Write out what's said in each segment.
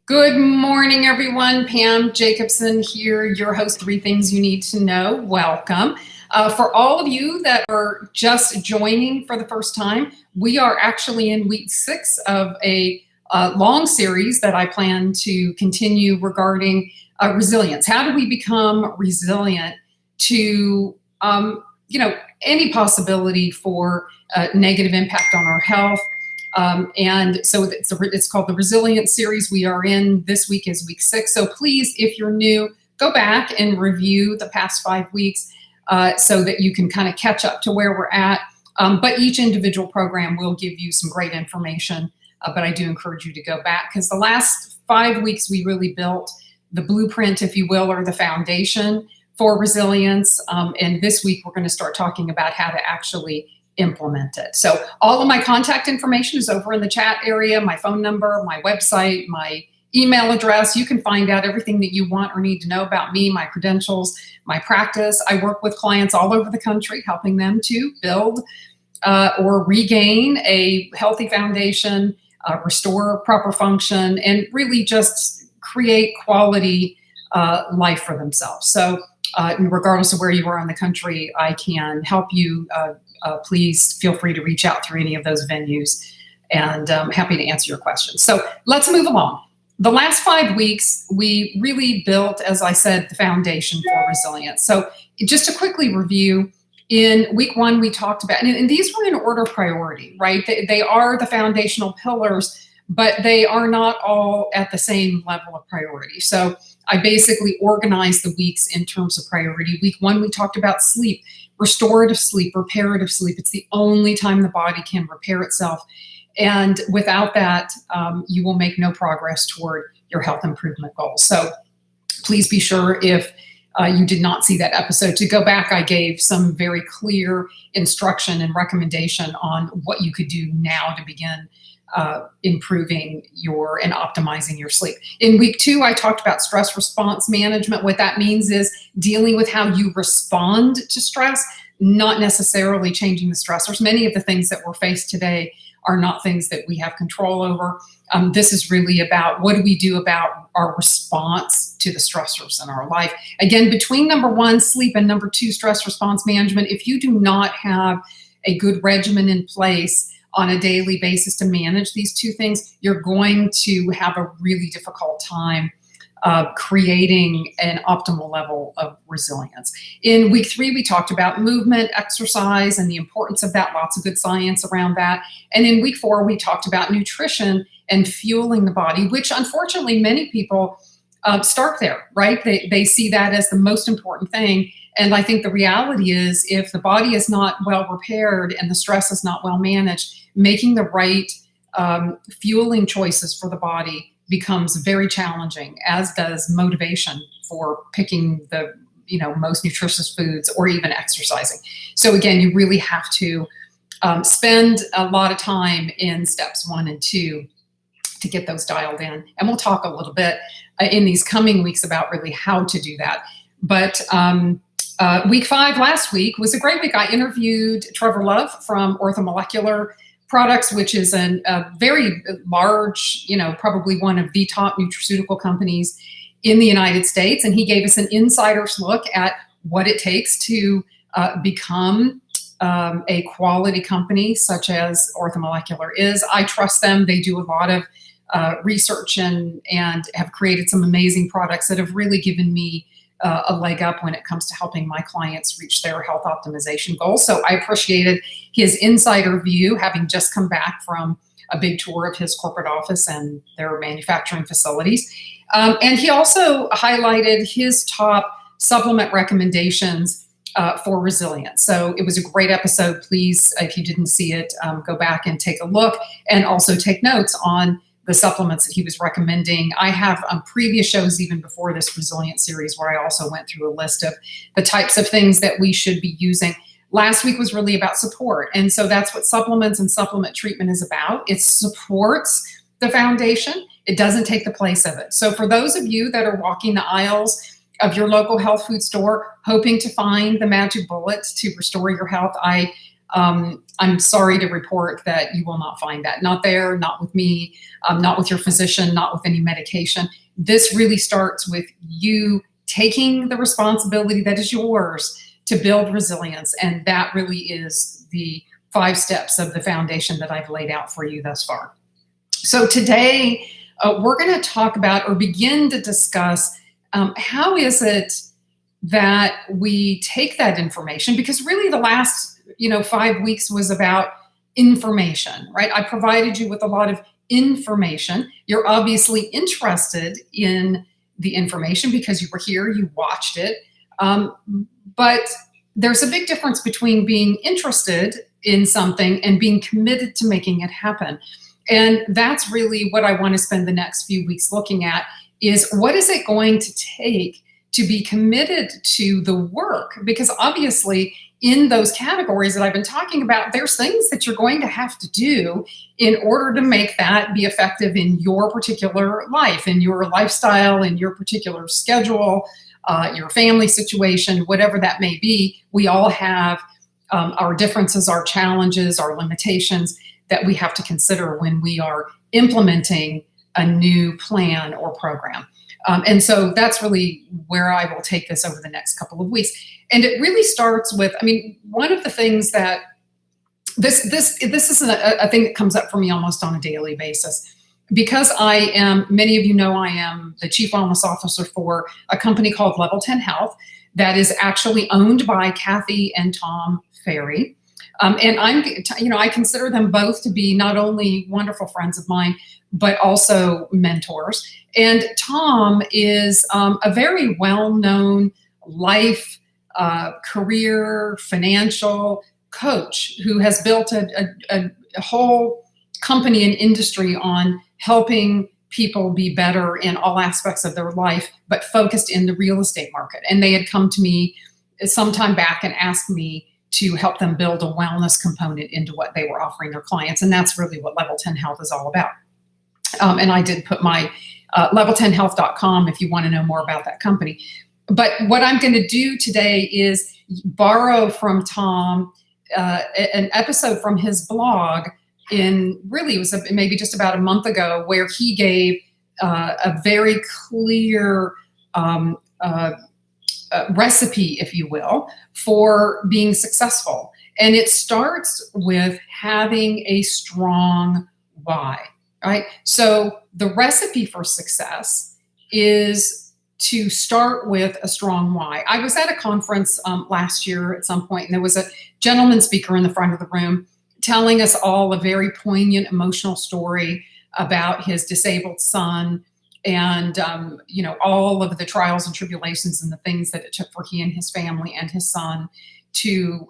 Good morning, everyone. Pam Jacobson here, your host, Three Things You Need to Know. Welcome. For all of you that are just joining for the first time, we are actually in week 6 of a long series that I plan to continue regarding resilience. How do we become resilient to, any possibility for negative impact on our health? And so it's called the Resilience Series. We are in, this week is week 6. So please, if you're new, go back and review the past 5 weeks so that you can kind of catch up to where we're at. But each individual program will give you some great information. But I do encourage you to go back because the last 5 weeks we really built the blueprint, if you will, or the foundation for resilience. And this week we're going to start talking about how to actually implement it. So all of my contact information is over in the chat area, my phone number, my website, my email address. You can find out everything that you want or need to know about me, my credentials, my practice. I work with clients all over the country, helping them to build or regain a healthy foundation, restore proper function, and really just create quality life for themselves. So regardless of where you are in the country, I can help you. Please feel free to reach out through any of those venues, and I'm happy to answer your questions. So let's move along. The last 5 weeks, we really built, as I said, the foundation for resilience. So just to quickly review, in week 1, we talked about, and these were in order of priority, right? They are the foundational pillars, but they are not all at the same level of priority. So I basically organized the weeks in terms of priority. Week 1, we talked about sleep, restorative sleep, reparative sleep. It's the only time the body can repair itself. And without that, you will make no progress toward your health improvement goals. So please be sure, if you did not see that episode, to go back. I gave some very clear instruction and recommendation on what you could do now to begin improving and optimizing your sleep. In week 2, I talked about stress response management. What that means is dealing with how you respond to stress, not necessarily changing the stressors. Many of the things that we're faced today are not things that we have control over. This is really about what do we do about our response to the stressors in our life. Again, between number 1, sleep, and number 2, stress response management, if you do not have a good regimen in place on a daily basis to manage these 2 things, you're going to have a really difficult time creating an optimal level of resilience. In week 3, we talked about movement, exercise, and the importance of that. Lots of good science around that. And in week 4, we talked about nutrition and fueling the body, which unfortunately many people start there, right? They see that as the most important thing. And I think the reality is, if the body is not well repaired and the stress is not well managed, making the right fueling choices for the body becomes very challenging, as does motivation for picking the most nutritious foods or even exercising. So again, you really have to spend a lot of time in steps 1 and 2 to get those dialed in. And we'll talk a little bit in these coming weeks about really how to do that. But week 5 last week was a great week. I interviewed Trevor Love from Orthomolecular Products, which is a very large, probably one of the top nutraceutical companies in the United States. And he gave us an insider's look at what it takes to become a quality company such as Orthomolecular is. I trust them. They do a lot of research and have created some amazing products that have really given me a leg up when it comes to helping my clients reach their health optimization goals. So I appreciated his insider view, having just come back from a big tour of his corporate office and their manufacturing facilities. And he also highlighted his top supplement recommendations for resilience. So it was a great episode. Please, if you didn't see it, go back and take a look, and also take notes on the supplements that he was recommending. I have previous shows, even before this Resilience series, where I also went through a list of the types of things that we should be using. Last week was really about support. And so that's what supplements and supplement treatment is about. It supports the foundation. It doesn't take the place of it. So for those of you that are walking the aisles of your local health food store, hoping to find the magic bullets to restore your health, I I'm sorry to report that you will not find that. Not there, not with me, not with your physician, not with any medication. This really starts with you taking the responsibility that is yours to build resilience. And that really is the 5 steps of the foundation that I've laid out for you thus far. So today, we're going to talk about or begin to discuss how is it that we take that information, because really the last 5 weeks was about information, right? I provided you with a lot of information. You're obviously interested in the information because you were here, you watched it. But there's a big difference between being interested in something and being committed to making it happen. And that's really what I want to spend the next few weeks looking at, is what is it going to take to be committed to the work? Because obviously in those categories that I've been talking about, there's things that you're going to have to do in order to make that be effective in your particular life, in your lifestyle, in your particular schedule, your family situation, whatever that may be. We all have our differences, our challenges, our limitations that we have to consider when we are implementing a new plan or program. And so that's really where I will take this over the next couple of weeks. And it really starts with, one of the things that this isn't a thing that comes up for me almost on a daily basis, because many of you know, I am the Chief Wellness Officer for a company called Level 10 Health that is actually owned by Kathy and Tom Ferry. And I consider them both to be not only wonderful friends of mine, but also mentors. And Tom is a very well-known life, career, financial coach who has built a whole company and industry on helping people be better in all aspects of their life, but focused in the real estate market. And they had come to me some time back and asked me to help them build a wellness component into what they were offering their clients. And that's really what Level 10 Health is all about. And I did put my level10health.com if you want to know more about that company. But what I'm going to do today is borrow from Tom an episode from his blog it was maybe just about a month ago, where he gave a very clear recipe, if you will, for being successful. And it starts with having a strong why, right? So the recipe for success is to start with a strong why. I was at a conference last year at some point, and there was a gentleman speaker in the front of the room telling us all a very poignant, emotional story about his disabled son, and all of the trials and tribulations and the things that it took for he and his family and his son to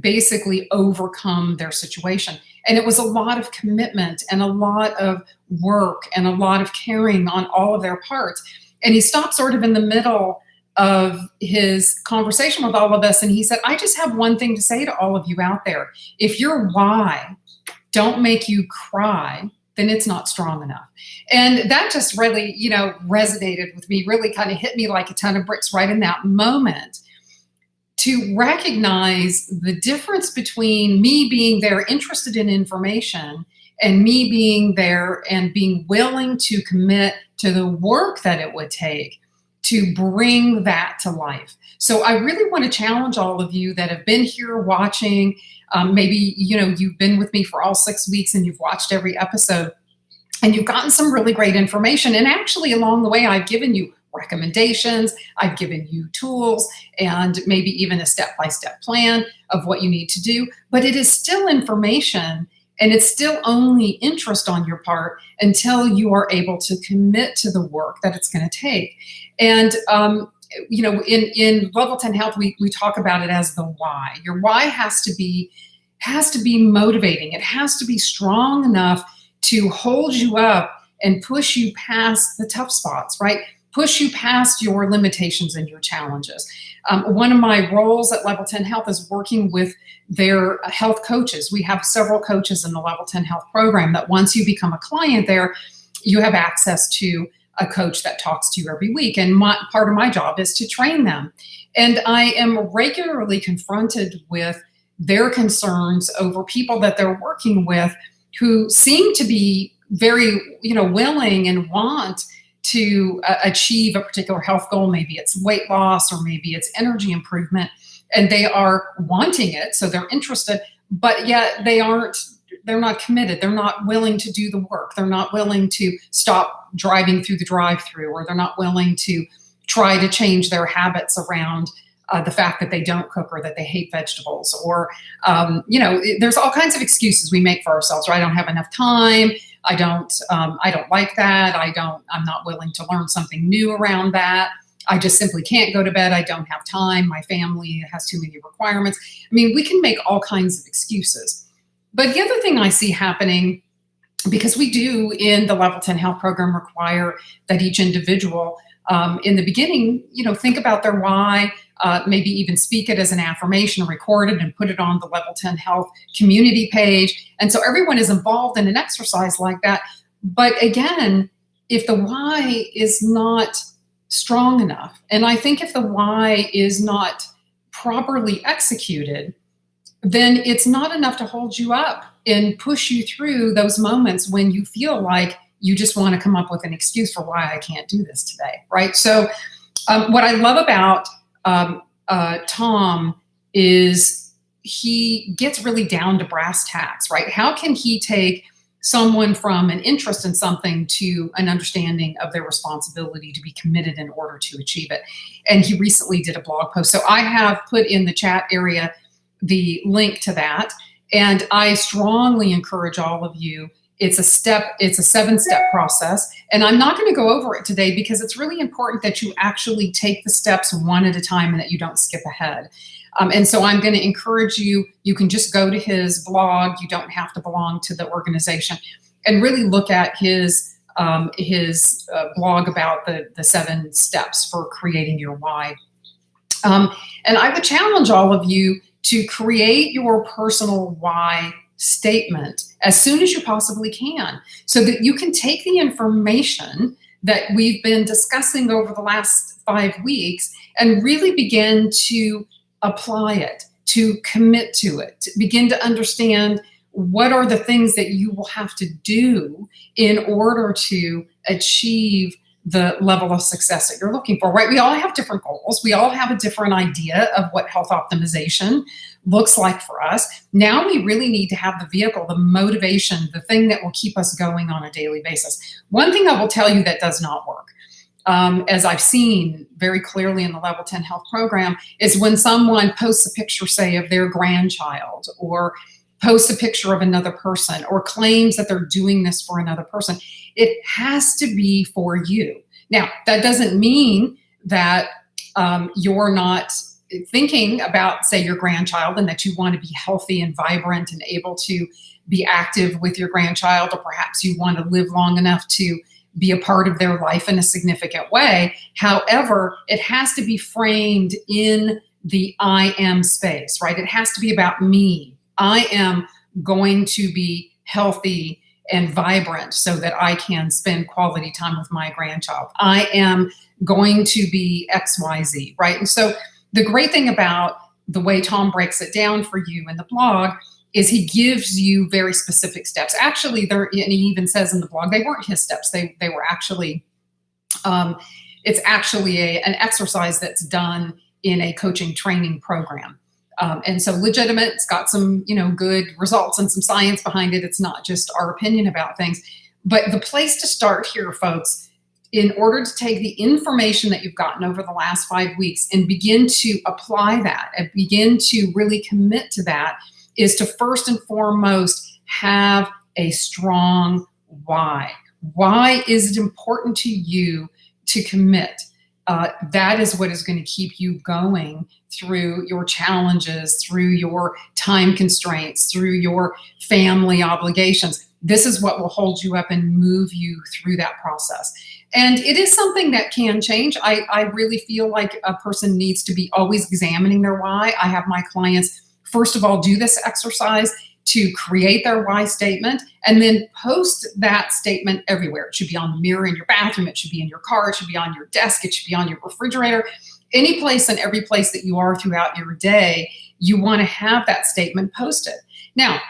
basically overcome their situation. And it was a lot of commitment and a lot of work and a lot of caring on all of their parts. And he stopped sort of in the middle of his conversation with all of us, and he said, I just have one thing to say to all of you out there. If your why don't make you cry, then it's not strong enough. And that just really, resonated with me, really kind of hit me like a ton of bricks right in that moment, to recognize the difference between me being there interested in information and me being there and being willing to commit to the work that it would take to bring that to life. So I really want to challenge all of you that have been here watching. Maybe, you've been with me for all 6 weeks and you've watched every episode and you've gotten some really great information. And actually along the way, I've given you recommendations, I've given you tools, and maybe even a step-by-step plan of what you need to do. But it is still information, and it's still only interest on your part until you are able to commit to the work that it's going to take. And in Level 10 Health, we talk about it as the why. Your why has to be motivating. It has to be strong enough to hold you up and push you past the tough spots, right? Push you past your limitations and your challenges. One of my roles at Level 10 Health is working with their health coaches. We have several coaches in the Level 10 Health program that once you become a client there, you have access to a coach that talks to you every week. And part of my job is to train them. And I am regularly confronted with their concerns over people that they're working with who seem to be very, willing and want to achieve a particular health goal. Maybe it's weight loss or maybe it's energy improvement, and they are wanting it. So they're interested, but yet they're not committed. They're not willing to do the work. They're not willing to stop driving through the drive-through, or they're not willing to try to change their habits around the fact that they don't cook or that they hate vegetables, or, there's all kinds of excuses we make for ourselves, right? I don't have enough time. I don't like that. I'm not willing to learn something new around that. I just simply can't go to bed. I don't have time. My family has too many requirements. I mean, we can make all kinds of excuses. But the other thing I see happening, because we do in the Level 10 Health Program require that each individual in the beginning, think about their why, maybe even speak it as an affirmation, record it and put it on the Level 10 Health community page. And so everyone is involved in an exercise like that. But again, if the why is not strong enough, and I think if the why is not properly executed, then it's not enough to hold you up and push you through those moments when you feel like you just want to come up with an excuse for why I can't do this today, right? So what I love about Tom is he gets really down to brass tacks, right? How can he take someone from an interest in something to an understanding of their responsibility to be committed in order to achieve it? And he recently did a blog post. So I have put in the chat area the link to that. And I strongly encourage all of you. It's a 7-step process. And I'm not going to go over it today because it's really important that you actually take the steps one at a time and that you don't skip ahead. And so I'm going to encourage you, you can just go to his blog. You don't have to belong to the organization, and really look at his blog about the 7 steps for creating your why. And I would challenge all of you to create your personal why statement as soon as you possibly can, so that you can take the information that we've been discussing over the last 5 weeks and really begin to apply it, to commit to it, to begin to understand what are the things that you will have to do in order to achieve the level of success that you're looking for, right? We all have different goals. We all have a different idea of what health optimization looks like for us. Now we really need to have the vehicle, the motivation, the thing that will keep us going on a daily basis. One thing I will tell you that does not work, as I've seen very clearly in the Level 10 Health Program, is when someone posts a picture, say, of their grandchild, or posts a picture of another person, or claims that they're doing this for another person. It has to be for you. Now, that doesn't mean that you're not thinking about, say, your grandchild, and that you want to be healthy and vibrant and able to be active with your grandchild, or perhaps you want to live long enough to be a part of their life in a significant way. However, it has to be framed in the I am space, right? It has to be about me. I am going to be healthy and vibrant so that I can spend quality time with my grandchild. I am going to be XYZ, right? And so the great thing about the way Tom breaks it down for you in the blog is he gives you very specific steps. Actually, and he even says in the blog, they weren't his steps. They were actually, it's actually an exercise that's done in a coaching training program. And so legitimate, it's got some, good results and some science behind it. It's not just our opinion about things. But the place to start here, folks, in order to take the information that you've gotten over the last 5 weeks and begin to apply that and begin to really commit to that, is to first and foremost have a strong why. Why is it important to you to commit? That is what is going to keep you going through your challenges, through your time constraints, through your family obligations. This is what will hold you up and move you through that process. And it is something that can change. I really feel like a person needs to be always examining their why. I have my clients, first of all, do this exercise to create their why statement, and then post that statement everywhere. It should be on the mirror in your bathroom. It should be in your car. It should be on your desk. It should be on your refrigerator. Any place and every place that you are throughout your day, you want to have that statement posted. Now,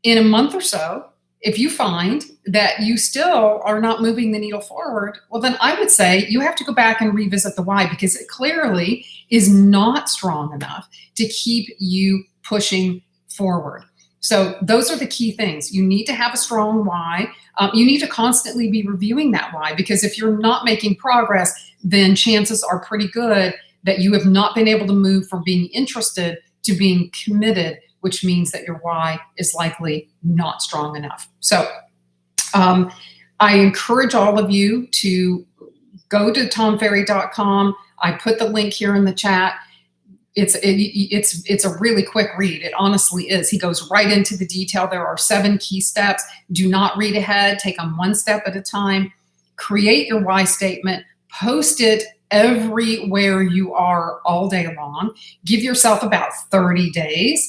in a month or so, if you find that you still are not moving the needle forward, well, then I would say you have to go back and revisit the why, because it clearly is not strong enough to keep you pushing forward. So those are the key things. You need to have a strong why. You need to constantly be reviewing that why, because if you're not making progress, then chances are pretty good that you have not been able to move from being interested to being committed, which means that your why is likely not strong enough. So I encourage all of you to go to tomferry.com. I put the link here in the chat. It's a really quick read. It honestly is. He goes right into the detail. There are 7 key steps. Do not read ahead. Take them one step at a time. Create your why statement. Post it everywhere you are all day long. Give yourself about 30 days.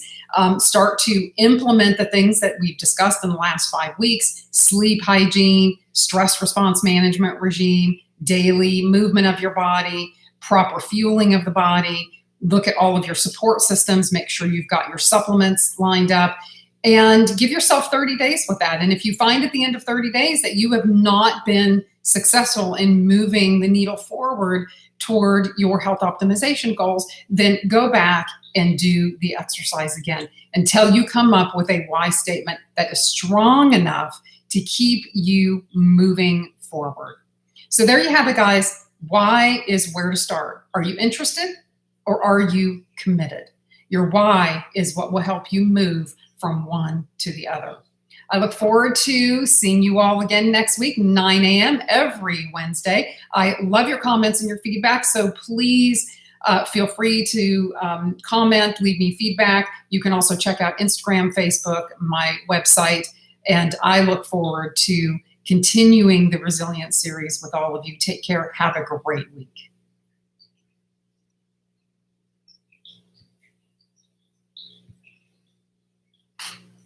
Start to implement the things that we've discussed in the last 5 weeks: sleep hygiene, stress response management regime, daily movement of your body, proper fueling of the body. Look at all of your support systems. Make sure you've got your supplements lined up, and give yourself 30 days with that. And if you find at the end of 30 days that you have not been successful in moving the needle forward toward your health optimization goals, then go back and do the exercise again until you come up with a why statement that is strong enough to keep you moving forward. So there you have it, guys. Why is where to start. Are you interested or are you committed? Your why is what will help you move from one to the other. I look forward to seeing you all again next week, 9 a.m. every Wednesday. I love your comments and your feedback, so please feel free to comment, leave me feedback. You can also check out Instagram, Facebook, my website, and I look forward to continuing the Resilience series with all of you. Take care. Have a great week.